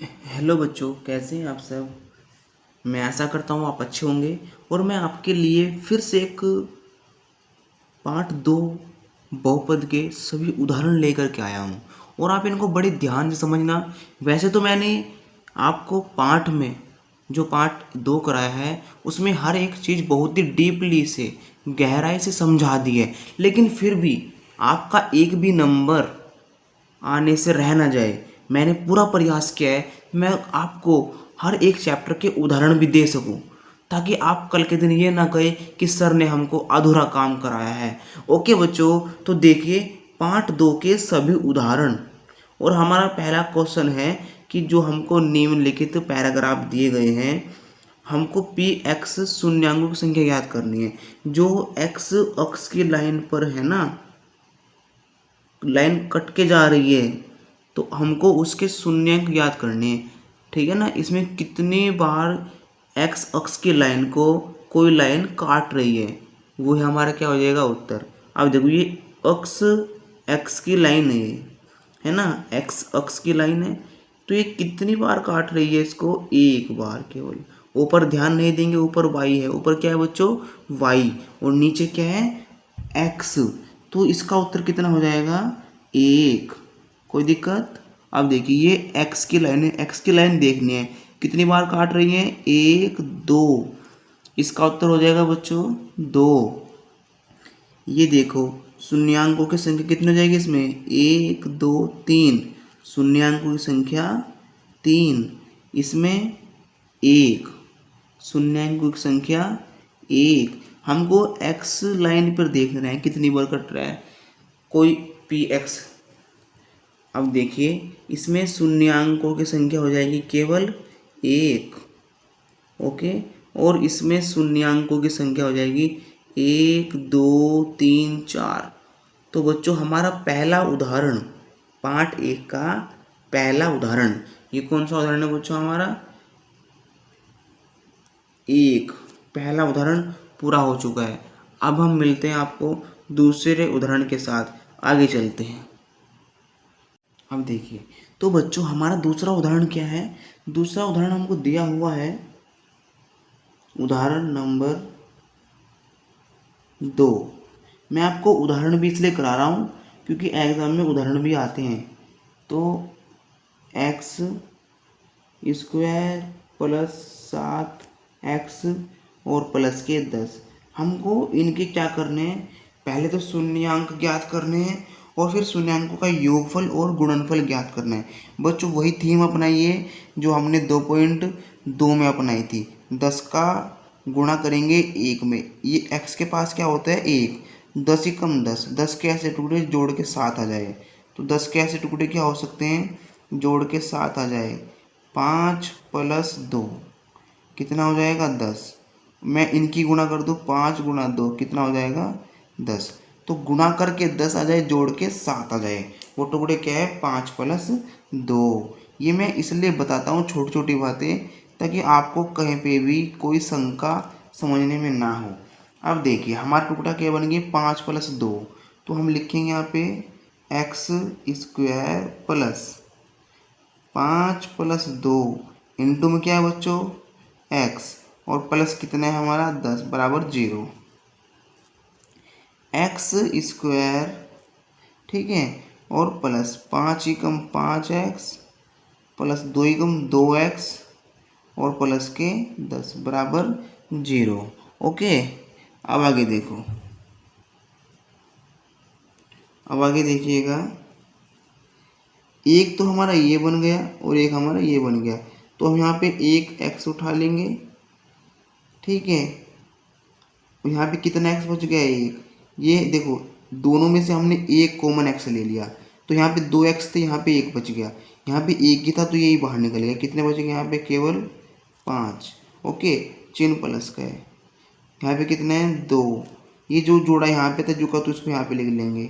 Hello बच्चों, कैसे हैं आप सब। मैं आशा करता हूँ आप अच्छे होंगे। और मैं आपके लिए फिर से एक पार्ट 2 बहुपद के सभी उदाहरण लेकर के आया हूँ। और आप इनको बड़े ध्यान से समझना। वैसे तो मैंने आपको पार्ट में जो पार्ट 2 कराया है उसमें हर एक चीज़ बहुत ही डीपली से गहराई से समझा दी है, लेकिन फिर भी आपका एक भी नंबर आने से रह ना जाए, मैंने पूरा प्रयास किया है मैं आपको हर एक चैप्टर के उदाहरण भी दे सकूं, ताकि आप कल के दिन ये ना कहे कि सर ने हमको अधूरा काम कराया है। ओके बच्चों, तो देखिए पार्ट 2 के सभी उदाहरण। और हमारा पहला क्वेश्चन है कि जो हमको निम्नलिखित पैराग्राफ दिए गए हैं, हमको पी एक्स शून्यांकों की संख्या याद करनी है। जो एक्स अक्ष की लाइन पर है ना, लाइन कट के जा रही है, तो हमको उसके शून्यंक याद करने हैं। ठीक है ना, इसमें कितनी बार एक्स अक्ष की लाइन को कोई लाइन काट रही है, वो है हमारा क्या हो जाएगा उत्तर। अब देखो ये अक्ष एक्स की लाइन है ना, एक्स अक्ष की लाइन है, तो ये कितनी बार काट रही है इसको, एक बार केवल। ऊपर ध्यान नहीं देंगे, ऊपर वाई है, ऊपर क्या है बच्चों, वाई, और नीचे क्या है, एक्स। तो इसका उत्तर कितना हो जाएगा, एक। कोई दिक्कत। अब देखिए ये एक्स की लाइन है, एक्स की लाइन देखनी है कितनी बार काट रही है, एक दो। इसका उत्तर हो जाएगा बच्चों दो। ये देखो शून्यांकों की संख्या कितनी हो जाएगी इसमें, एक दो तीन। शून्यांकों की संख्या तीन, इसमें एक। शून्यांकों की संख्या एक। हमको एक्स लाइन पर देखना है कितनी बार कट रहा है कोई पी एक्स। अब देखिए इसमें शून्यांकों की संख्या हो जाएगी केवल एक। ओके, और इसमें शून्यांकों की संख्या हो जाएगी एक दो तीन चार। तो बच्चों हमारा पहला उदाहरण, पार्ट एक का पहला उदाहरण, ये कौन सा उदाहरण है बच्चों, हमारा एक। पहला उदाहरण पूरा हो चुका है। अब हम मिलते हैं आपको दूसरे उदाहरण के साथ, आगे चलते हैं। अब देखिए तो बच्चों हमारा दूसरा उदाहरण क्या है। दूसरा उदाहरण हमको दिया हुआ है उदाहरण नंबर 2। मैं आपको उदाहरण भी इसलिए करा रहा हूँ क्योंकि एग्जाम में उदाहरण भी आते हैं। तो एक्स स्क्वायर प्लस 7x और प्लस के 10, हमको इनके क्या करने हैं, पहले तो शून्यांक ज्ञात करने हैं और फिर शून्यांकों का योगफल और गुणनफल ज्ञात करना है। बच्चों वही थीम अपनाइए जो हमने 2.2 में अपनाई थी। 10 का गुणा करेंगे एक में, ये x के पास क्या होता है एक, 10 ही कम 10, 10 के ऐसे टुकड़े जोड़ के 7 आ जाए। तो 10 के ऐसे टुकड़े क्या हो सकते हैं, जोड़ के 7 आ जाए। 5 प्लस 2 कितना हो जाएगा 10। मैं इनकी गुणा कर दूँ, 5 गुणा 2 कितना हो जाएगा 10। तो गुणा करके 10 आ जाए, जोड़ के 7 आ जाए, वो टुकड़े क्या है 5 प्लस 2। ये मैं इसलिए बताता हूँ छोटी छोटी बातें, ताकि आपको कहीं पे भी कोई शंका समझने में ना हो। अब देखिए हमारा टुकड़ा क्या बन गया 5 प्लस 2, तो हम लिखेंगे यहाँ पे x square plus 5 plus 2 into में क्या है बच्चों x, और प्लस कितना है हमारा 10 बराबर 0। एक्स स्क्वायर, ठीक है, और प्लस 5 ही कम 5x प्लस 2 ही कम 2x और प्लस के 10 बराबर 0। ओके, अब आगे देखो, अब आगे देखिएगा, एक तो हमारा ये बन गया और एक हमारा ये बन गया। तो हम यहाँ पे एक x उठा लेंगे, ठीक है, यहाँ पे कितना x बच गया एक। ये देखो दोनों में से हमने एक कॉमन x ले लिया, तो यहाँ पे 2x थे, यहाँ पे एक बच गया। यहाँ पे एक ही था तो यही बाहर निकल गया, कितने बच गए यहाँ पे केवल 5। ओके, चिन्ह प्लस का है, यहाँ पे कितने हैं 2। ये जो जोड़ा यहाँ पे था झुका तो इसको यहाँ पे लिख लेंगे,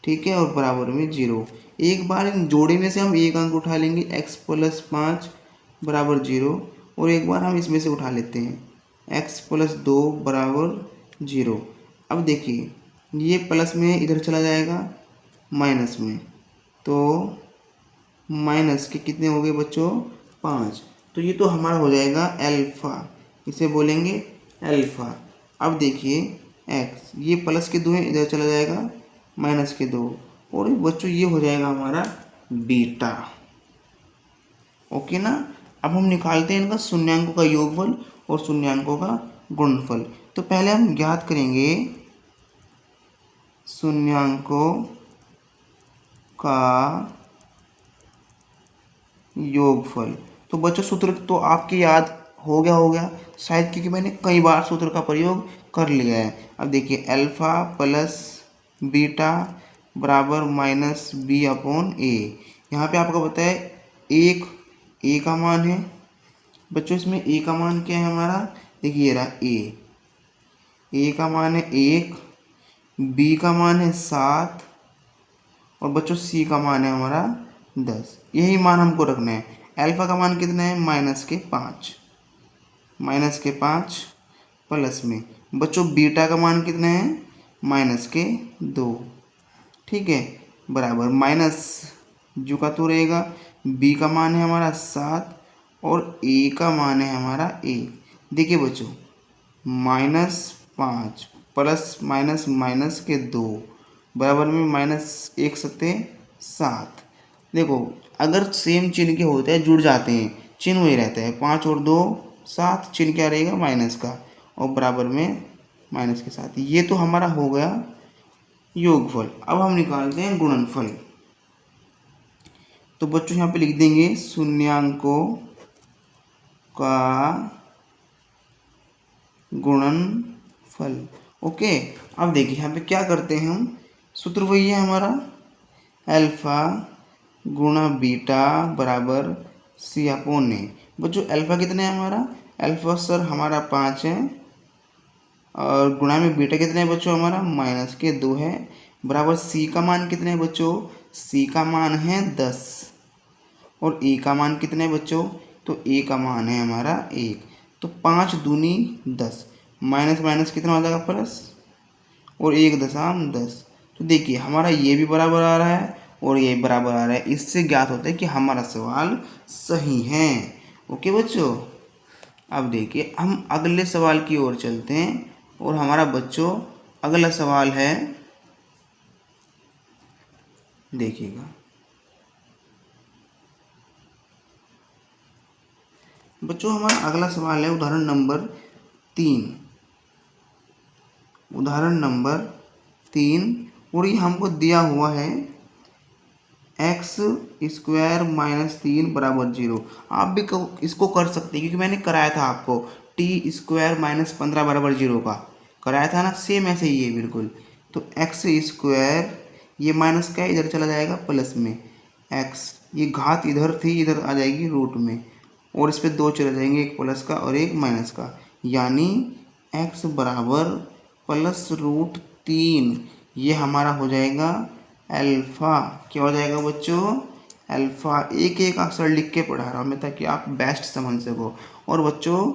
ठीक है, और बराबर में 0। एक बार इन जोड़े में से हम एक अंक उठा लेंगे, x प्लस 5 बराबर 0, और एक बार हम इसमें से उठा लेते हैं x प्लस 2 बराबर 0। अब देखिए ये प्लस में इधर चला जाएगा माइनस में, तो माइनस के कितने हो गए बच्चों 5। तो ये तो हमारा हो जाएगा अल्फ़ा, इसे बोलेंगे अल्फ़ा। अब देखिए एक्स, ये प्लस के 2 है, इधर चला जाएगा माइनस के 2, और बच्चों ये हो जाएगा हमारा बीटा। ओके ना। अब हम निकालते हैं इनका शून्यांकों का योगफल और शून्यांकों का गुणनफल। तो पहले हम ज्ञात करेंगे शून्यांकों का योगफल। तो बच्चों सूत्र तो आपके याद हो गया शायद, क्योंकि मैंने कई बार सूत्र का प्रयोग कर लिया है। अब देखिए अल्फा प्लस बीटा बराबर माइनस बी अपॉन ए। यहाँ पे आपको पता है एक ए का मान है बच्चों, इसमें ए का मान क्या है हमारा, देखिए ये रहा ए का मान है 1, बी का मान है 7, और बच्चों सी का मान है हमारा 10। यही मान हमको रखना है। अल्फा का मान कितना है माइनस के 5 प्लस में बच्चों बीटा का मान कितना है माइनस के 2, ठीक है, बराबर माइनस जो का तो रहेगा, बी का मान है हमारा 7 और ए का मान है हमारा 1। देखिए बच्चों -5 प्लस माइनस माइनस के 2 बराबर में -1 सत्ते 7। देखो अगर सेम चिन्ह के होते हैं जुड़ जाते हैं, चिन्ह वही रहता है, 5 और 2 7, चिन्ह क्या रहेगा माइनस का, और बराबर में माइनस के साथ। ये तो हमारा हो गया योगफल। अब हम निकालते हैं गुणनफल। तो बच्चों यहाँ पे लिख देंगे शून्यांकों का गुणनफल। ओके। अब देखिए यहाँ पे क्या करते हैं हम, सूत्र वही है हमारा अल्फा गुणा बीटा बराबर सी अपॉन ए। बच्चों अल्फा कितना है हमारा, अल्फा सर हमारा 5 है, और गुणा में बीटा कितना है बच्चों हमारा माइनस के 2 है, बराबर सी का मान कितना है बच्चों, सी का मान है 10, और ए का मान कितना है बच्चों, तो ए का मान है हमारा 1। तो 5 दूनी 10, माइनस माइनस कितना हो जाएगा प्लस, और 1 दशम 10। तो देखिए हमारा ये भी बराबर आ रहा है और ये बराबर आ रहा है। इससे ज्ञात होता है कि हमारा सवाल सही है। ओके बच्चों। अब देखिए हम अगले सवाल की ओर चलते हैं, और हमारा बच्चों अगला सवाल है, देखिएगा बच्चों हमारा अगला सवाल है उदाहरण नंबर 3। उदाहरण नंबर 3, और ये हमको दिया हुआ है एक्स स्क्वायर माइनस 3 बराबर 0। आप भी इसको कर सकते हैं, क्योंकि मैंने कराया था आपको टी स्क्वायर माइनस 15 बराबर 0 का कराया था ना, सेम ऐसे ही है बिल्कुल। तो एक्स स्क्वायर, ये माइनस का इधर चला जाएगा प्लस में, एक्स ये घात इधर थी इधर आ जाएगी रूट में, और इस पर 2 चले जाएंगे, एक प्लस का और एक माइनस का, यानी x बराबर +√3। ये हमारा हो जाएगा अल्फ़ा। क्या हो जाएगा बच्चों, अल्फ़ा। एक एक अक्षर लिख के पढ़ा रहा हूँ मैं ताकि आप बेस्ट समझ सको। और बच्चों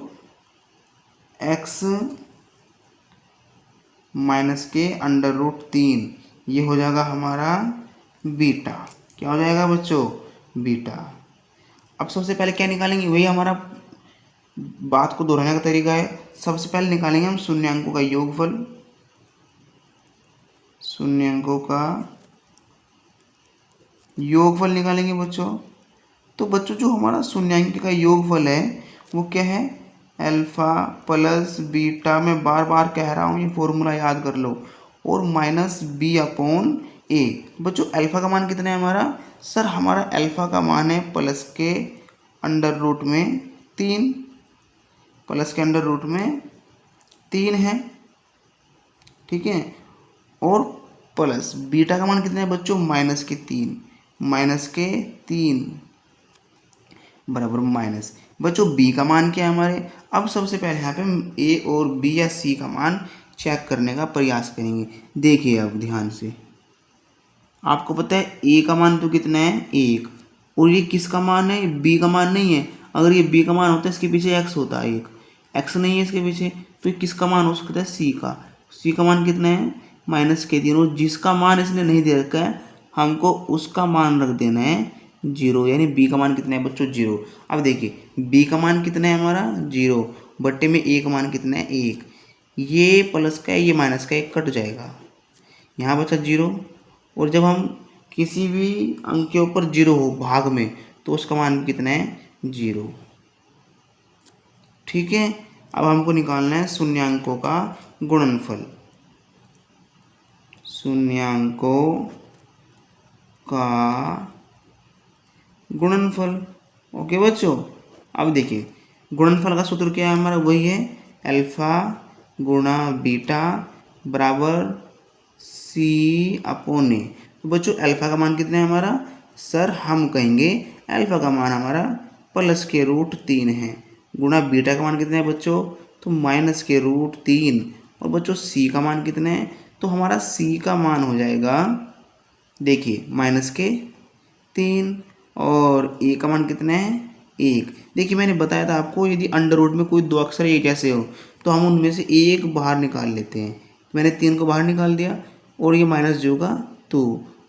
x माइनस के √3, ये हो जाएगा हमारा बीटा। क्या हो जाएगा बच्चों, बीटा। अब सबसे पहले क्या निकालेंगे, वही हमारा बात को दोहराने का तरीका है। सबसे पहले निकालेंगे हम शून्यांकों का योगफल। शून्यांकों का योगफल निकालेंगे बच्चों। तो बच्चों जो हमारा शून्यांक का योगफल है वो क्या है, अल्फा प्लस बीटा, मैं बार बार कह रहा हूँ ये फॉर्मूला याद कर लो, और माइनस बी अपॉन ए। बच्चों अल्फा का मान कितना है हमारा, सर हमारा अल्फा का मान है प्लस के अंडर रूट में 3, प्लस के अंडर रूट में 3 है, ठीक है, और प्लस बीटा का मान कितना है बच्चों माइनस के 3 बराबर माइनस। बच्चों बी का मान क्या है हमारे, अब सबसे पहले यहाँ पे हम ए और बी या सी का मान चेक करने का प्रयास करेंगे। देखिए अब ध्यान से, आपको पता है ए का मान तो कितना है 1, और ये किसका मान है, बी का मान नहीं है। अगर ये बी का मान होता है इसके पीछे एक्स होता है, एक एक्स नहीं है इसके पीछे, तो ये किसका मान हो सकता है, सी का। सी का मान कितना है माइनस के 3, और जिसका मान इसने नहीं दे रखा है हमको उसका मान रख देना है जीरो, यानी बी का मान कितना है बच्चों 0। अब देखिए बी का मान कितना है हमारा 0, बट्टे में ए का मान कितना है 1। ये प्लस का है ये माइनस का, एक कट जाएगा, यहाँ बचा 0। और जब हम किसी भी अंक के ऊपर 0 हो भाग में तो उसका मान कितना है 0। ठीक है, अब हमको निकालना है शून्यांकों का गुणनफल। शून्यांकों का गुणनफल। ओके बच्चों, अब देखिए गुणनफल का सूत्र क्या है हमारा, वही है अल्फा गुणा बीटा बराबर सी अपोन ए। तो बच्चों अल्फा का मान कितना है हमारा, सर हम कहेंगे अल्फा का मान हमारा +√3 है, गुणा बीटा का मान कितना है बच्चों, तो -√3। और बच्चों सी का मान कितना है, तो हमारा सी का मान हो जाएगा देखिए -3। और ए का मान कितना है 1। देखिए मैंने बताया था आपको, यदि अंडर रूट में कोई दो अक्षर एक जैसे हो तो हम उनमें से एक बाहर निकाल लेते हैं। मैंने 3 को बाहर निकाल दिया और ये माइनस जो होगा 2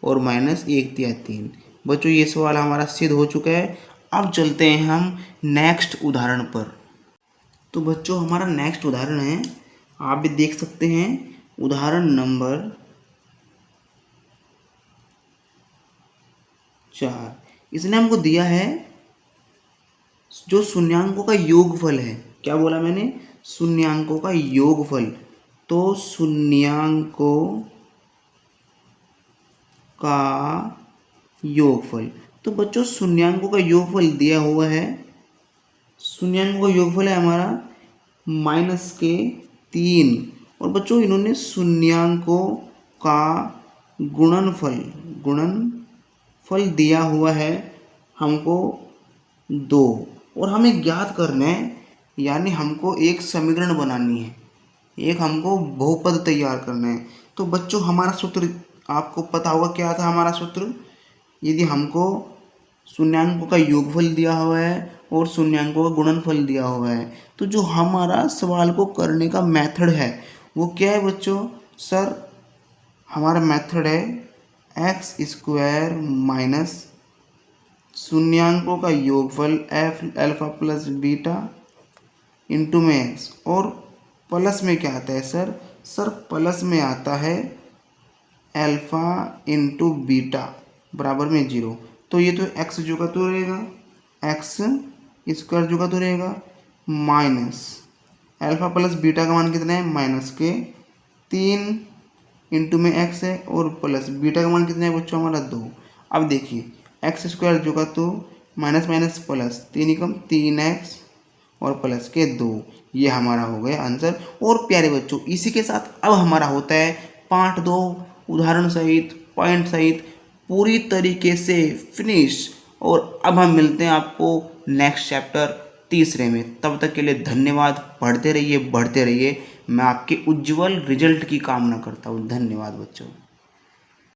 और -1 दिया 3। बच्चों ये सवाल हमारा सिद्ध हो चुका है। अब चलते हैं हम नेक्स्ट उदाहरण पर। तो बच्चों हमारा नेक्स्ट उदाहरण है, आप भी देख सकते हैं, उदाहरण नंबर 4। इसने हमको दिया है जो शून्यांकों का योगफल है। क्या बोला मैंने, शून्यांकों का योगफल। तो शून्यांकों का योगफल, तो बच्चों शून्यांकों का योगफल दिया हुआ है। शून्यांकों का योगफल है हमारा -3। और बच्चों इन्होंने शून्यांकों का गुणनफल दिया हुआ है हमको 2, और हमें ज्ञात करना है, यानी हमको एक समीकरण बनानी है, एक हमको बहुपद तैयार करना है। तो बच्चों हमारा सूत्र आपको पता होगा क्या था हमारा सूत्र। यदि हमको शून्यांकों का योगफल दिया हुआ है और शून्यांकों का गुणनफल दिया हुआ है, तो जो हमारा सवाल को करने का मेथड है वो क्या है बच्चों, सर हमारा मेथड है x² - शून्यांकों का योगफल अल्फा प्लस बीटा इंटू में एक्स। और प्लस में क्या आता है सर प्लस में आता है अल्फा इंटू बीटा बराबर में 0। तो ये तो एक्स जो का तो रहेगा, x² जो का तो रहेगा, माइनस अल्फा प्लस बीटा का मान कितना है -3 इंटू में x है, और प्लस बीटा का मान कितना है बच्चों हमारा 2। अब देखिए x² जो का तो माइनस माइनस प्लस 3 एकम 3x और प्लस के 2, ये हमारा हो गया आंसर। और प्यारे बच्चों इसी के साथ अब हमारा होता है पार्ट 2 उदाहरण सहित पॉइंट सहित पूरी तरीके से फिनिश। और अब हम मिलते हैं आपको नेक्स्ट चैप्टर तीसरे में। तब तक के लिए धन्यवाद, पढ़ते रहिए, बढ़ते रहिए। मैं आपके उज्जवल रिजल्ट की कामना करता हूँ। धन्यवाद बच्चों।